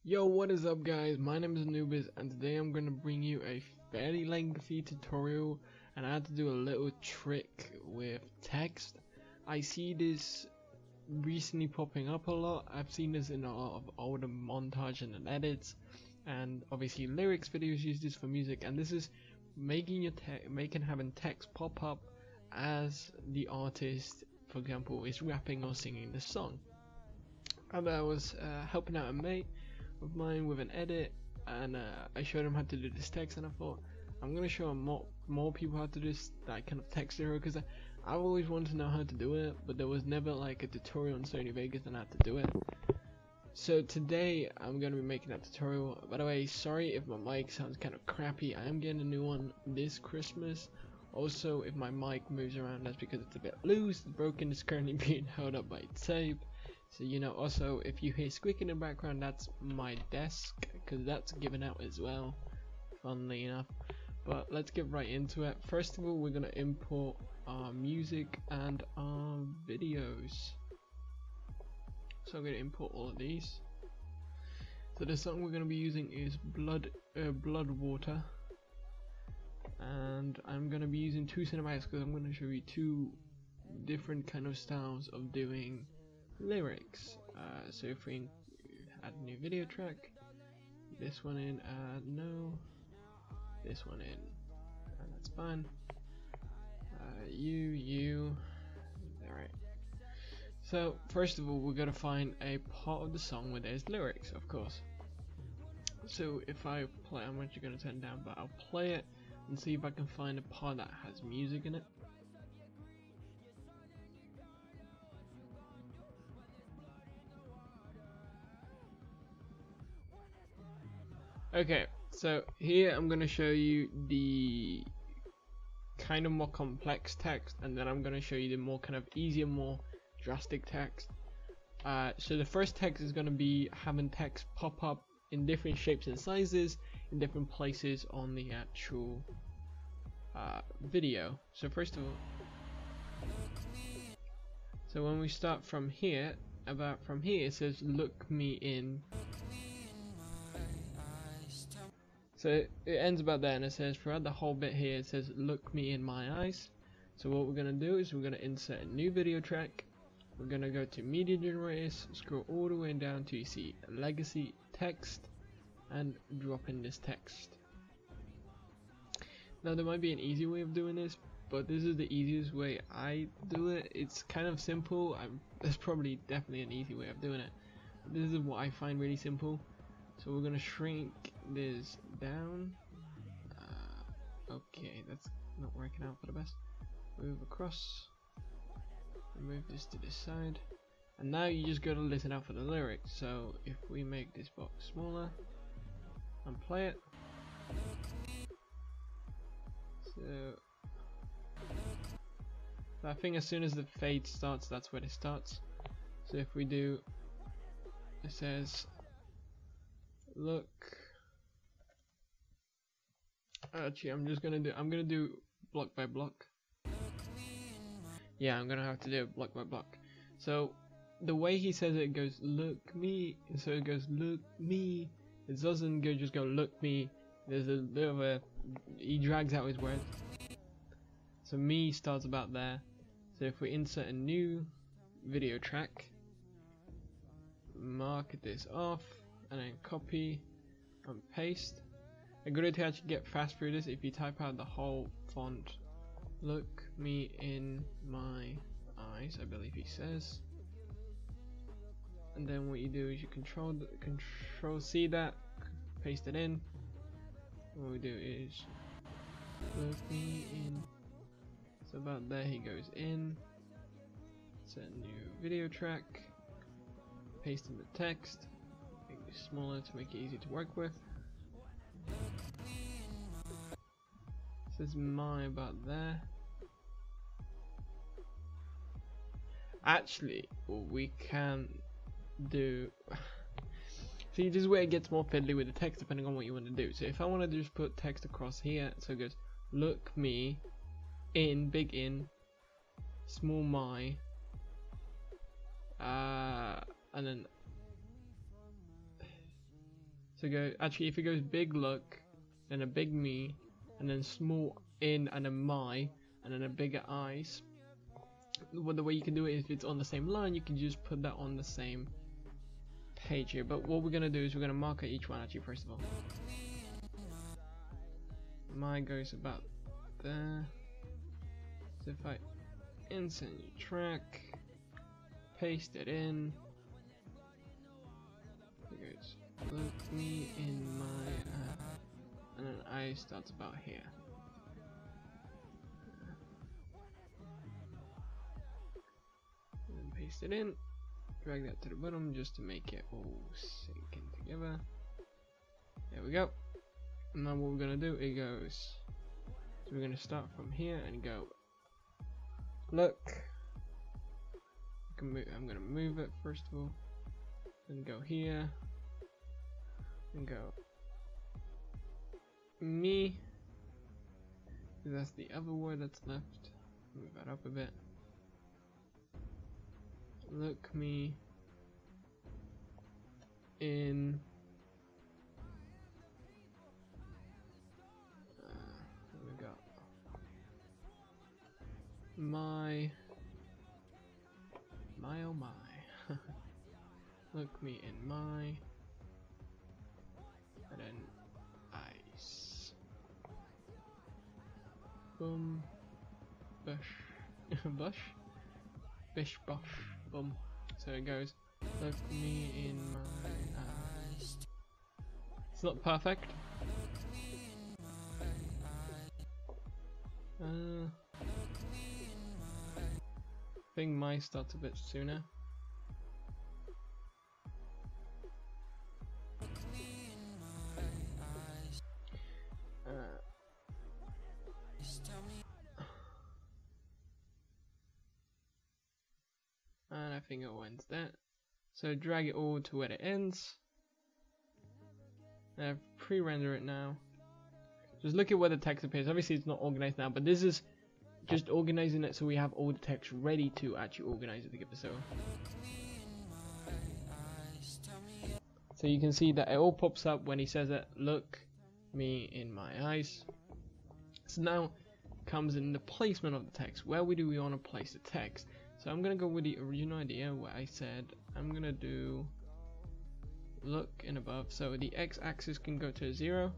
Yo, what is up guys, my name is Anubis and today I'm going to bring you a fairly lengthy tutorial, and I had to do a little trick with text. I see this recently popping up a lot. I've seen this in a lot of older montage and edits, and obviously lyrics videos use this for music, and this is making having text pop up as the artist, for example, is rapping or singing the song. And I was helping out a mate of mine with an edit, and I showed him how to do this text, and I thought I'm gonna show more people how to do this, that kind of text hero, because I've always wanted to know how to do it, but there was never like a tutorial on Sony Vegas on how to do it. So today I'm gonna be making that tutorial. By the way, sorry if my mic sounds kind of crappy. I am getting a new one this Christmas. Also, if my mic moves around, that's because it's a bit loose, it's broken, it's currently being held up by tape. So you know, also if you hear squeaking in the background, that's my desk, because that's given out as well, funnily enough. But let's get right into it. First of all, we're going to import our music and our videos. So I'm going to import all of these. So the song we're going to be using is Blood Water, and I'm going to be using two cinematics because I'm going to show you two different kind of styles of doing lyrics. So if we add a new video track, this one in, no, this one in, and that's fine. Alright. So first of all, we're gonna find a part of the song where there's lyrics, of course. So if I play, I'm actually gonna turn it down, but I'll play it and see if I can find a part that has music in it. Okay, so here I'm going to show you the kind of more complex text, and then I'm going to show you the more kind of easier, more drastic text. So the first text is going to be having text pop up in different shapes and sizes in different places on the actual video. So first of all, so when we start from here, it says look me in. So it ends about there, and it says throughout the whole bit here it says look me in my eyes. So what we're going to do is we're going to insert a new video track. We're going to go to media generators, scroll all the way down to you see legacy text, and drop in this text. Now there might be an easy way of doing this, but this is the easiest way I do it. It's kind of simple. There's probably definitely an easy way of doing it. This is what I find really simple. So we're gonna shrink this down. Okay, that's not working out for the best. Move across. Move this to this side. And now you just gotta listen out for the lyrics. So if we make this box smaller and play it. So I think as soon as the fade starts, that's when it starts. So if we do, it says look, actually I'm gonna do block by block. Yeah, I'm gonna have to do it block by block. So the way he says it goes look me, so it goes look me, it doesn't just go look me. There's a bit of he drags out his words. So me starts about there. So if we insert a new video track, mark this off, and then copy and paste. A good way to actually get fast through this, if you type out the whole font, look me in my eyes, I believe he says, and then what you do is you control C that, paste it in. What we do is look me in. So about there he goes in. Set a new video track. Paste in the text. Make it smaller to make it easy to work with. Says my about there. Actually, what we can do. See, this is where it gets more fiddly with the text depending on what you want to do. So if I want to just put text across here, so it goes look me in, big in, small my, and then So go, actually if it goes big look, then a big me, and then small in and a my, and then a bigger eyes. Well, the way you can do it, if it's on the same line, you can just put that on the same page here. But what we're gonna do is we're gonna mark each one actually first of all. My goes about there. So if I insert new track, paste it in, it goes look me in my and then I starts about here. And then paste it in, drag that to the bottom just to make it all sink in together. There we go. And now what we're gonna do, it goes, so we're gonna start from here and go look. I'm gonna move it first of all, then go here, and go me. That's the other word that's left. Move that up a bit. Look me in we got my oh my. Look me in my, and then ice. Boom, bush, bush, bish, bosh, boom. So it goes. Look me in my eyes. It's not perfect. I think my starts a bit sooner. And I think it ends there. So drag it all to where it ends. And I've pre-render it now. Just look at where the text appears. Obviously it's not organized now, but this is just organizing it so we have all the text ready to actually organize it together. So you can see that it all pops up when he says it, look me in my eyes. So now comes in the placement of the text. Where do we want to place the text? So I'm gonna go with the original idea where I said I'm gonna do look and above, so the x-axis can go to 0.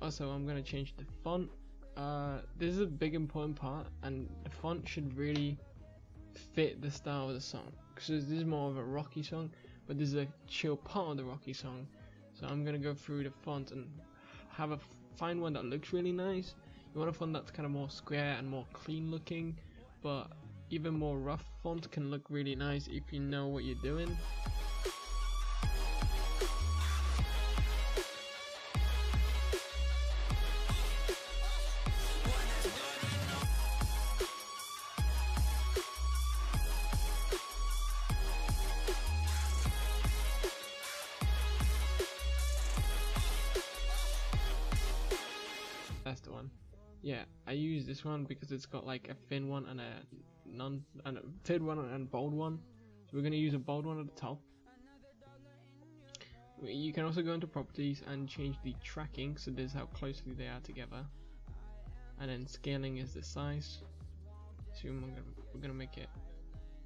Also I'm gonna change the font. This is a big important part, and the font should really fit the style of the song, because this is more of a rocky song, but this is a chill part of the rocky song. So I'm gonna go through the font and find one that looks really nice. You want a font that's kind of more square and more clean looking, but even more rough font can look really nice if you know what you're doing. That's the one. Yeah, I use this one because it's got like a thin one and a thin one and a bold one. So we're gonna use a bold one at the top. You can also go into properties and change the tracking, so this is how closely they are together. And then scaling is the size. So we're gonna make it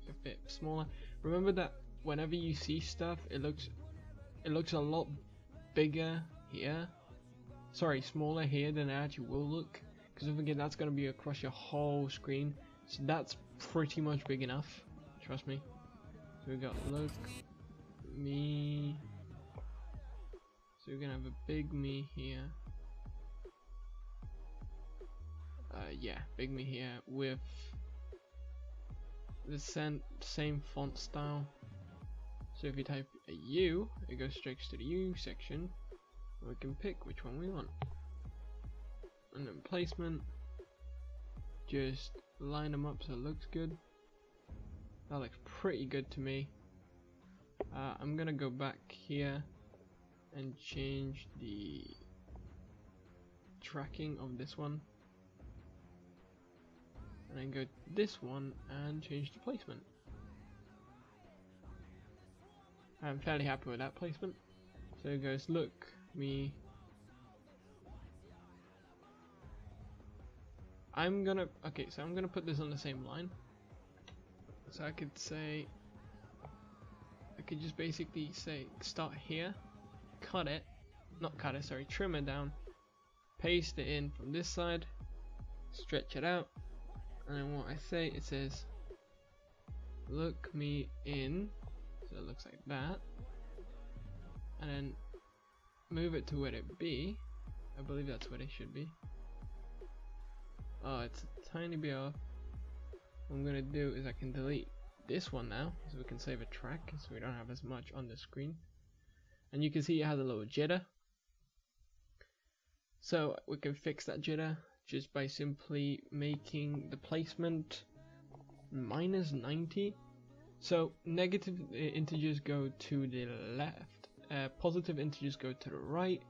a bit smaller. Remember that whenever you see stuff, it looks a lot bigger here. Sorry, smaller here than it actually will look. Because don't forget, that's going to be across your whole screen. So that's pretty much big enough. Trust me. So we got look me. So we're going to have a big me here. Yeah, big me here with the same font style. So if you type a U, it goes straight to the U section. We can pick which one we want. And then placement, just line them up so it looks good. That looks pretty good to me. I'm gonna go back here and change the tracking of this one, and then go to this one and change the placement. I'm fairly happy with that placement. So it goes look me. I'm gonna put this on the same line. So I could say, I could just basically say start here, trim it down, paste it in from this side, stretch it out, and then what I say, it says look me in, so it looks like that, and then move it to where it be. I believe that's where it should be. Oh, it's a tiny bit off. What I'm gonna do is I can delete this one now, so we can save a track, so we don't have as much on the screen. And you can see it has a little jitter. So we can fix that jitter just by simply making the placement -90. So negative integers go to the left, positive integers go to the right.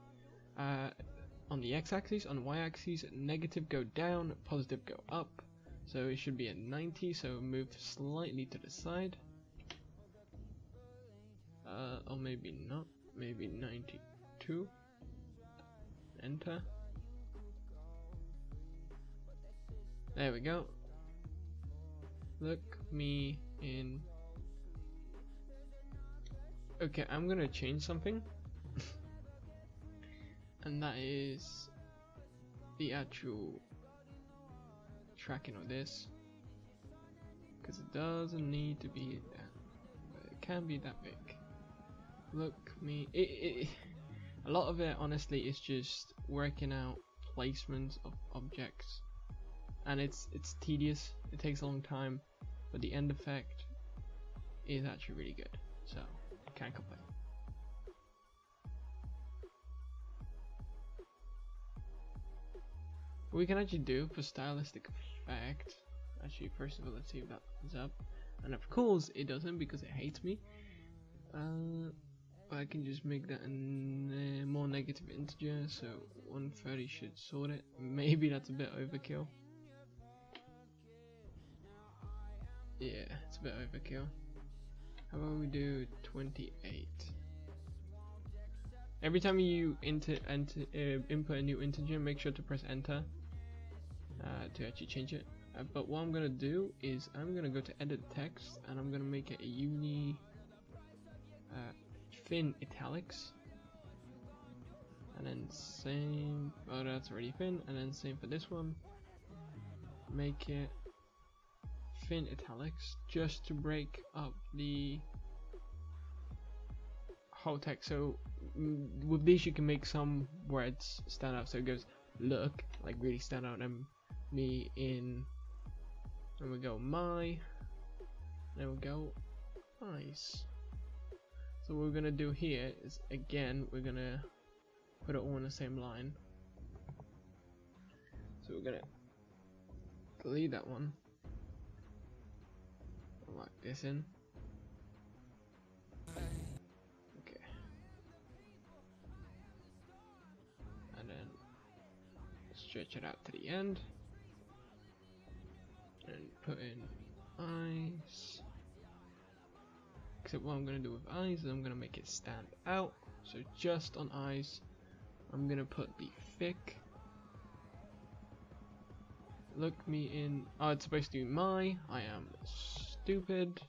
On the x-axis, on the y-axis, negative go down, positive go up. So it should be at 90, so move slightly to the side. Or maybe not, maybe 92. Enter. There we go. Look me in. Okay, I'm gonna change something. And that is the actual tracking of this, because it doesn't need to be that, but it can be that big. Look me, a lot of it honestly is just working out placements of objects, and it's tedious, it takes a long time, but the end effect is actually really good, so I can't complain. What we can actually do for stylistic effect, actually first of all let's see if that comes up, and of course it doesn't because it hates me. I can just make that a more negative integer, so 130 should sort it. Maybe that's a bit overkill. Yeah, it's a bit overkill. How about we do 28? Every time you input a new integer, make sure to press enter to actually change it. But what I'm gonna do is I'm gonna go to edit text and I'm gonna make it a thin italics, and then same. Oh, that's already thin, and then same for this one. Make it thin italics just to break up the whole text. So with this you can make some words stand out, so it goes look, like really stand out, and me in, and we go my, then we go eyes. So what we're gonna do here is, again, we're gonna put it all in the same line. So we're gonna delete that one, lock this in. Okay, and then stretch it out to the end, and put in eyes. Except what I'm going to do with eyes is I'm going to make it stand out. So just on eyes, I'm going to put the thick. Look me in. Oh, it's supposed to be my. I am stupid.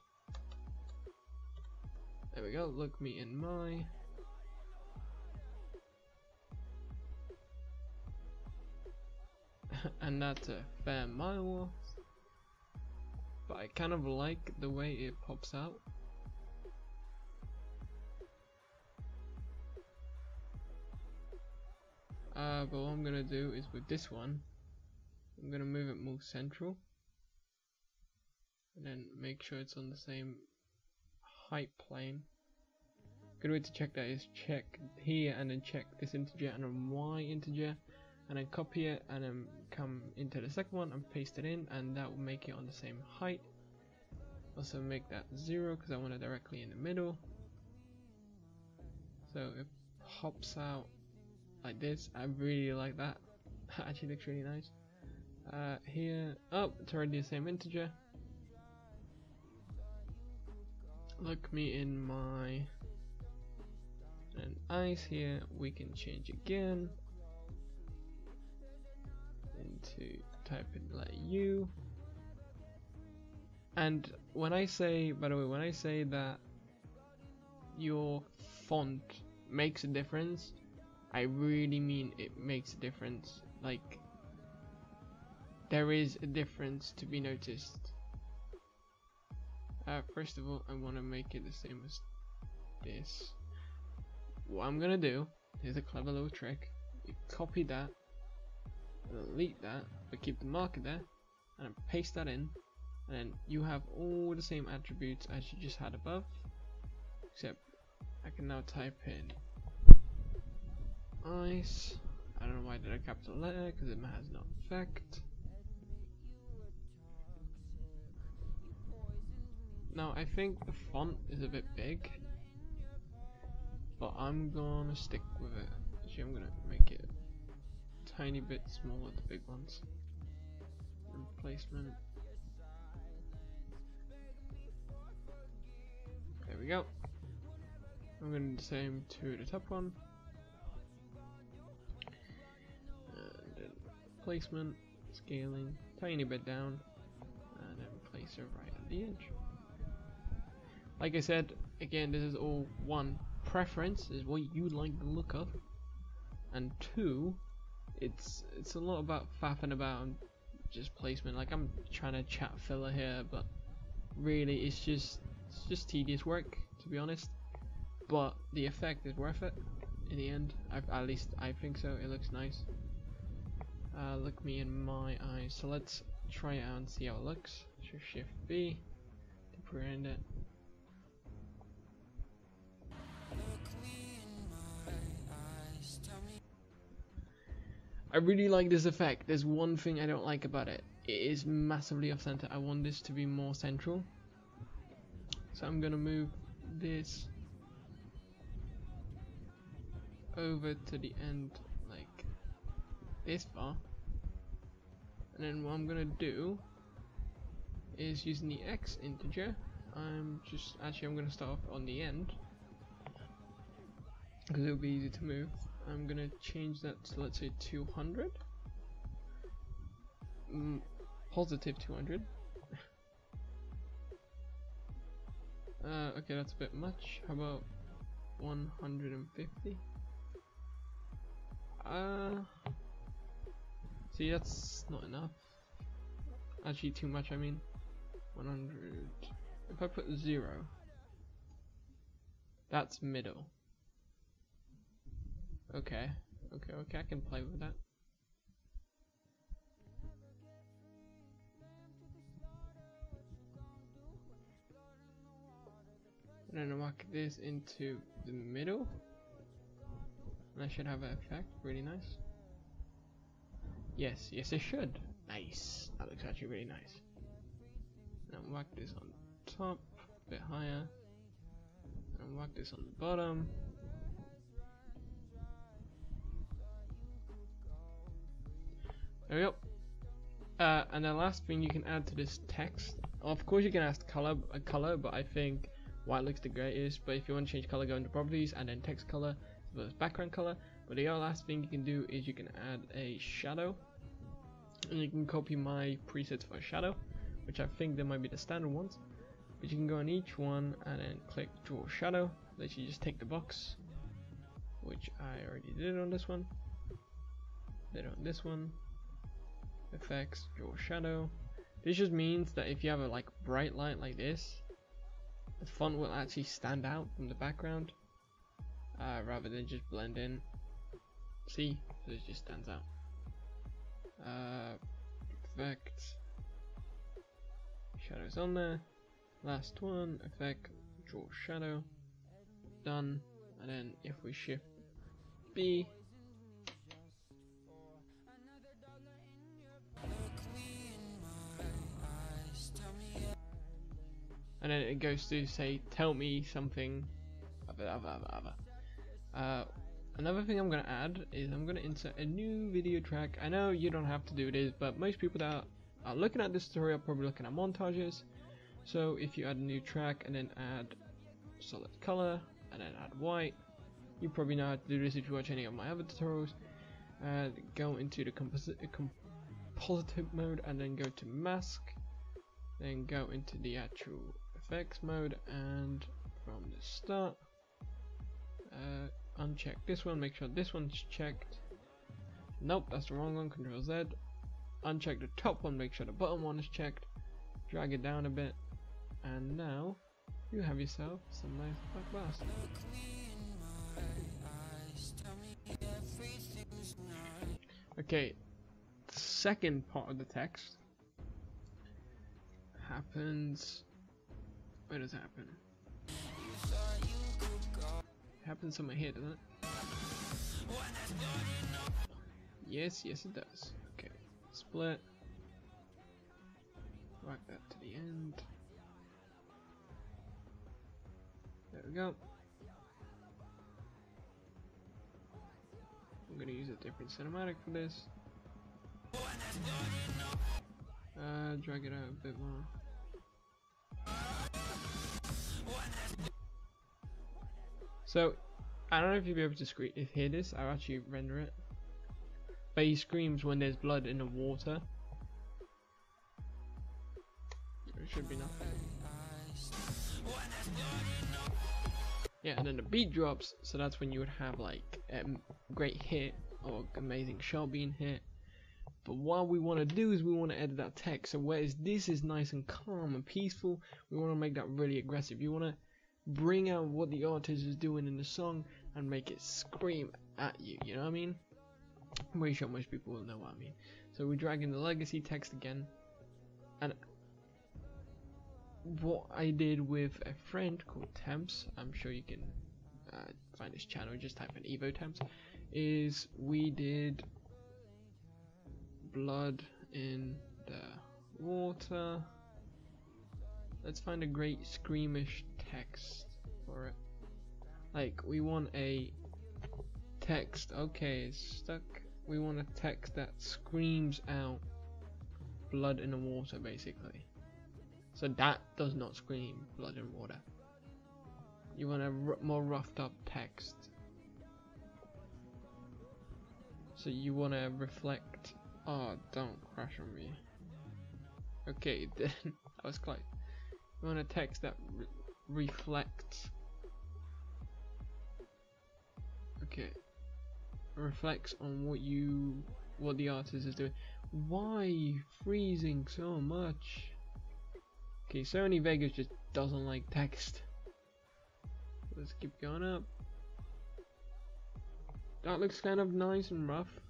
There we go. Look me in my. And that's a fair mile worth. But I kind of like the way it pops out. But what I'm gonna do is with this one, I'm gonna move it more central, and then make sure it's on the same height plane. Good way to check that is check here and then check this integer and a y integer, and then copy it and then come into the second one and paste it in, and that will make it on the same height. Also make that 0 because I want it directly in the middle, so it pops out like this. I really like that. Actually looks really nice. Here, oh, it's already the same integer. Look me in my, and eyes here, we can change again into type in letter U. And when I say, by the way, when I say that your font makes a difference, I really mean it makes a difference. Like, there is a difference to be noticed. First of all, I want to make it the same as this. What I'm gonna do is a clever little trick. You copy that, delete that, but keep the marker there, and then paste that in, and then you have all the same attributes as you just had above, except I can now type in ice. I don't know why I did a capital letter, because it has no effect. Now I think the font is a bit big, but I'm gonna stick with it. Actually, I'm gonna make it a tiny bit smaller, the big ones. And placement. There we go. I'm gonna do the same to the top one. And then placement, scaling, tiny bit down, and then place it right at the edge. Like I said, again, this is all one, preference is what you like the look of, and two, it's a lot about faffing about and just placement. Like, I'm trying to chat filler here, but really it's just tedious work, to be honest. But the effect is worth it in the end. At least I think so. It looks nice. Look me in my eyes. So let's try it out and see how it looks. So Shift B to prevent it. I really like this effect. There's one thing I don't like about it. It is massively off center. I want this to be more central. So I'm gonna move this over to the end, like this far. And then what I'm gonna do is using the X integer. I'm gonna start off on the end because it'll be easy to move. I'm gonna change that to, let's say, 200. Positive 200. Okay, that's a bit much. How about 150? See, that's not enough. Actually, too much, I mean. 100. If I put 0, that's middle. Okay, I can play with that. And then I'll mark this into the middle. And I should have an effect, really nice. Yes, it should. Nice, that looks actually really nice. Now whack this on top, a bit higher. And whack this on the bottom. There we go. And the last thing you can add to this text, of course you can add color, but I think white looks the greatest. But if you want to change color, go into properties and then text color as well as background color. But the last thing you can do is you can add a shadow, and you can copy my presets for a shadow, which I think they might be the standard ones. But you can go on each one and then click draw shadow. Literally just take the box, which I already did on this one. Did it on this one. Effects, draw shadow. This just means that if you have a bright light like this, the font will actually stand out from the background rather than just blend in. See, so it just stands out. Effect, shadows on there. Last one, effect, draw shadow. Done. And then if we shift B, and then it goes to say, tell me something. Another thing I'm going to add is I'm going to insert a new video track. I know you don't have to do this, but most people that are looking at this tutorial are probably looking at montages. So if you add a new track and then add solid color and then add white, You probably know how to do this if you watch any of my other tutorials. Go into the compositive mode and then go to mask, then go into the actual effects mode, and from the start uncheck this one, make sure this one's checked. Nope, that's the wrong one. Control Z, uncheck the top one, make sure the bottom one is checked, drag it down a bit, and now you have yourself some nice black bars. Okay, the second part of the text happens. Where does it happen? It happens somewhere here, doesn't it? Yes, it does. Okay, split. Drag that to the end. There we go. I'm gonna use a different cinematic for this. Drag it out a bit more. So, I don't know if you'll be able to hear this. I'll actually render it. But he screams when there's blood in the water. There should be nothing. Yeah, and then the beat drops, so that's when you would have like a great hit or amazing shot being hit. But what we want to do is we want to edit that text. So whereas this is nice and calm and peaceful, we want to make that really aggressive. You want to bring out what the artist is doing in the song and make it scream at you. You know what I mean? I'm pretty sure most people will know what I mean. So we drag in the legacy text again, and what I did with a friend called Temps, I'm sure you can find his channel, just type in Evo Temps, is we did blood in the water. Let's find a great screamish text for it. Like, we want a text, okay, it's stuck. We want a text that screams out blood in the water, basically. So that does not scream blood and water. You want a more roughed up text. So you want to reflect. Oh, don't crash on me. Okay, then that was close. You want a text that reflects. Okay, reflects on what the artist is doing. Why are you freezing so much? Okay, Sony Vegas just doesn't like text. Let's keep going up. That looks kind of nice and rough.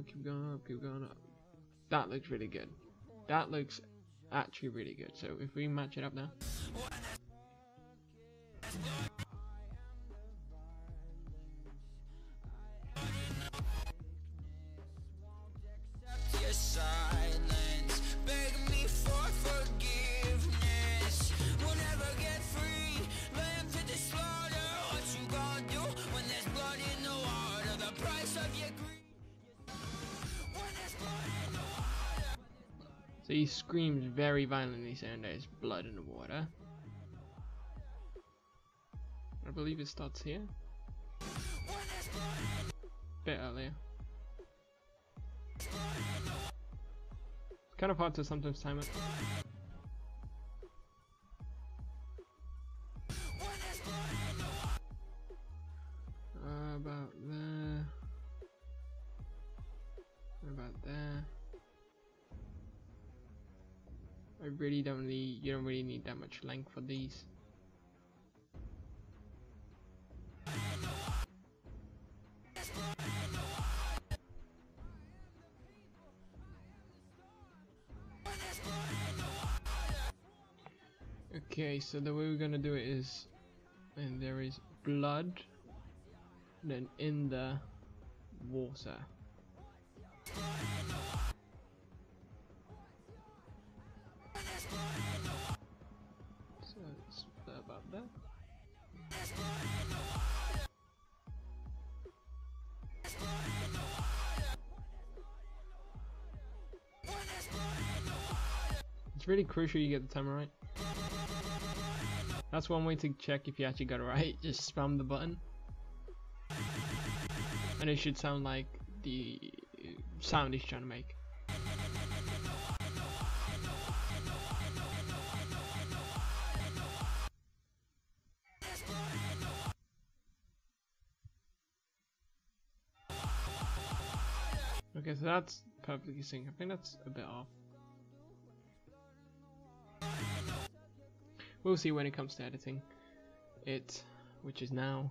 Keep going up, keep going up. That looks really good. That looks actually really good. So if we match it up now. So he screams very violently saying there's blood in the water. I believe it starts here. Bit earlier. It's kind of hard to sometimes time it. About there. About there. I really don't need, you don't really need that much length for these. Okay, so the way we're gonna do it is, and there is blood, then in the water. So it's about that. It's really crucial you get the timer right. That's one way to check if you actually got it right. Just spam the button, and it should sound like the sound he's trying to make. Okay, so that's perfectly synced. I think that's a bit off. We'll see when it comes to editing it, which is now.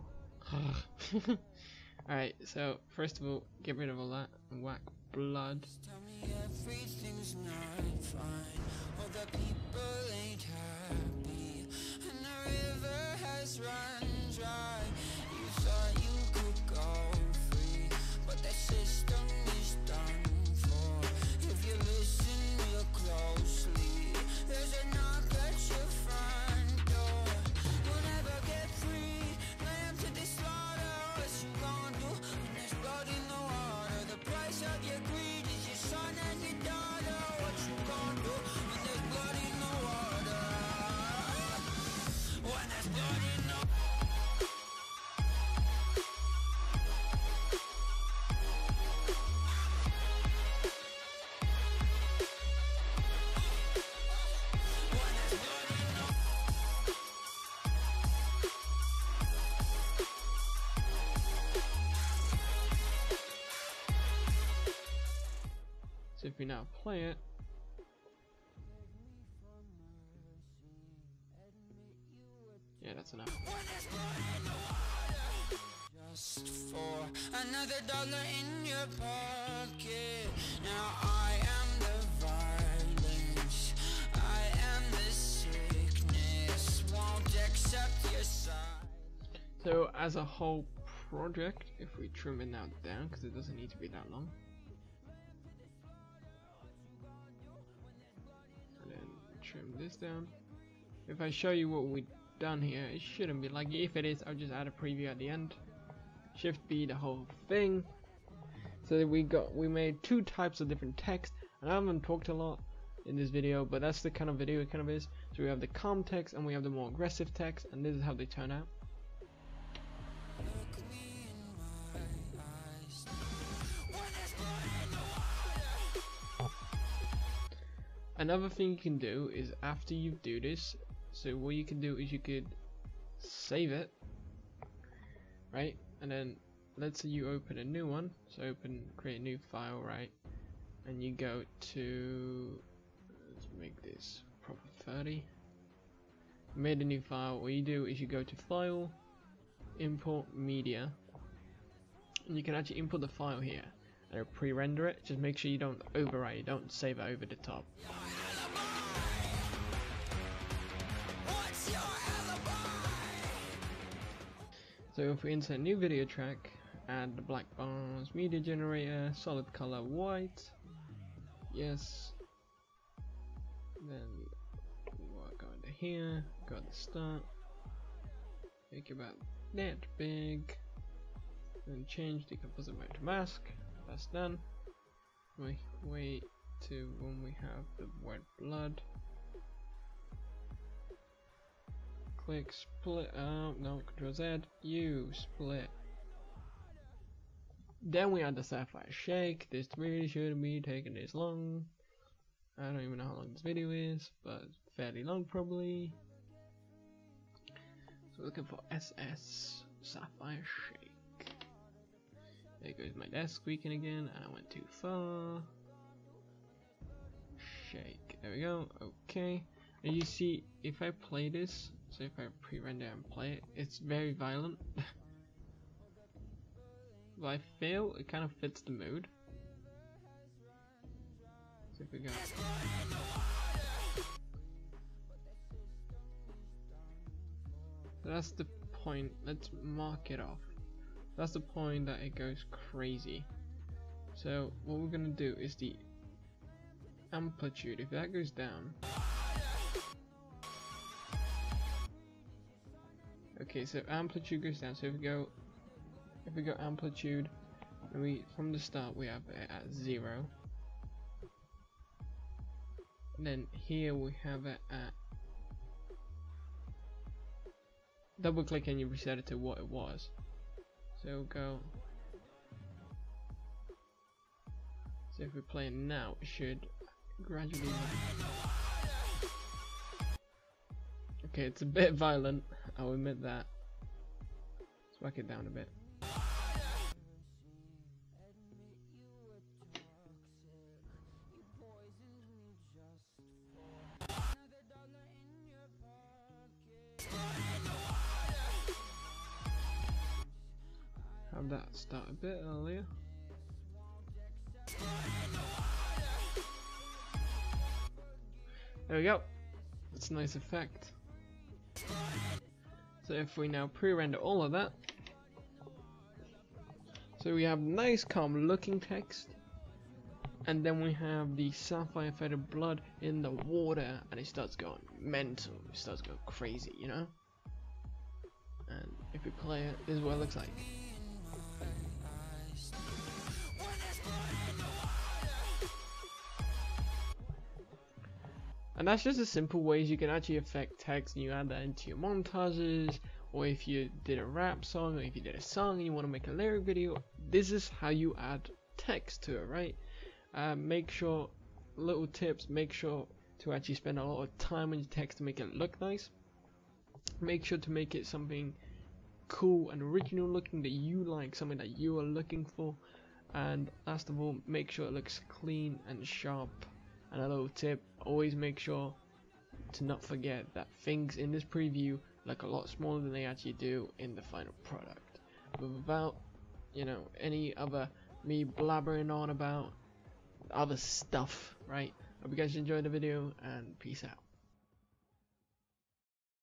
Alright, so first of all, get rid of all that and whack blood. Tell me everything's not fine. All the people ain't happy, and the river has run dry. You thought you could go free, but the system is done for. If you listen real closely, there's a knock at your front door. You'll never get free, lamb to the slaughter. What you gonna do when there's blood in the water? The price of your greed is your son and your daughter. What you gonna do when there's blood in the water? When there's blood in the So if we now play it, yeah, that's enough. just for another dollar in your pocket. Now I am the violence, I am the sickness, won't accept your side. So as a whole project, if we trim it now down, because it doesn't need to be that long, and then trim this down. If I show you what we've done here, it shouldn't be like, if it is, I'll just add a preview at the end. Shift B the whole thing. So we made two types of different text, and I haven't talked a lot in this video, but that's the kind of video it kind of is. So we have the calm text and we have the more aggressive text, and this is how they turn out. Look me in my eyes. Another thing you can do is after you do this, so what you can do is you could save it, right? And then let's say you open a new one, so create a new file, right? And you go to, let's make this proper 30. Made a new file. What you do is you go to file, import media, and you can actually import the file here and it'll pre-render it. Just make sure you don't overwrite it, don't save it over the top. So if we insert new video track, add the black bars, media generator, solid color white, yes, then we'll go into here, go to start, make it about that big, then change the composite mode to mask, that's done. We wait to when we have the white blood. Click split out, no, Control Z, U, split. Then we add the sapphire shake. This really shouldn't be taking this long. I don't even know how long this video is, but fairly long probably. So we're looking for SS sapphire shake. There goes my desk squeaking again, and I went too far. Shake, there we go, okay. And you see, if I play this, so if I pre-render and play it, it's very violent. But I feel it kind of fits the mood. So if we go, so that's the point. Let's mark it off. That's the point that it goes crazy. So what we're gonna do is the amplitude. If that goes down. Okay, so amplitude goes down. So if we go amplitude, and from the start we have it at 0. And then here we have it at double click and you reset it to what it was. So go. So if we play it now, it should gradually. Okay, it's a bit violent, I'll admit that. Let's whack it down a bit. Have that start a bit earlier. There we go. That's a nice effect. So if we now pre-render all of that, so we have nice calm looking text, and then we have the sapphire feathered blood in the water, and it starts going mental, it starts going crazy, you know? And if we play it, this is what it looks like. And that's just a simple ways you can actually affect text, and you add that into your montages, or if you did a rap song, or if you did a song and you want to make a lyric video, this is how you add text to it, right? Make sure, little tips, make sure to actually spend a lot of time on your text to make it look nice. Make sure to make it something cool and original looking that you like, something that you are looking for. And last of all, make sure it looks clean and sharp. And a little tip, always make sure to not forget that things in this preview look a lot smaller than they actually do in the final product. But without, you know, any other me blabbering on about other stuff, right? Hope you guys enjoyed the video, and peace out.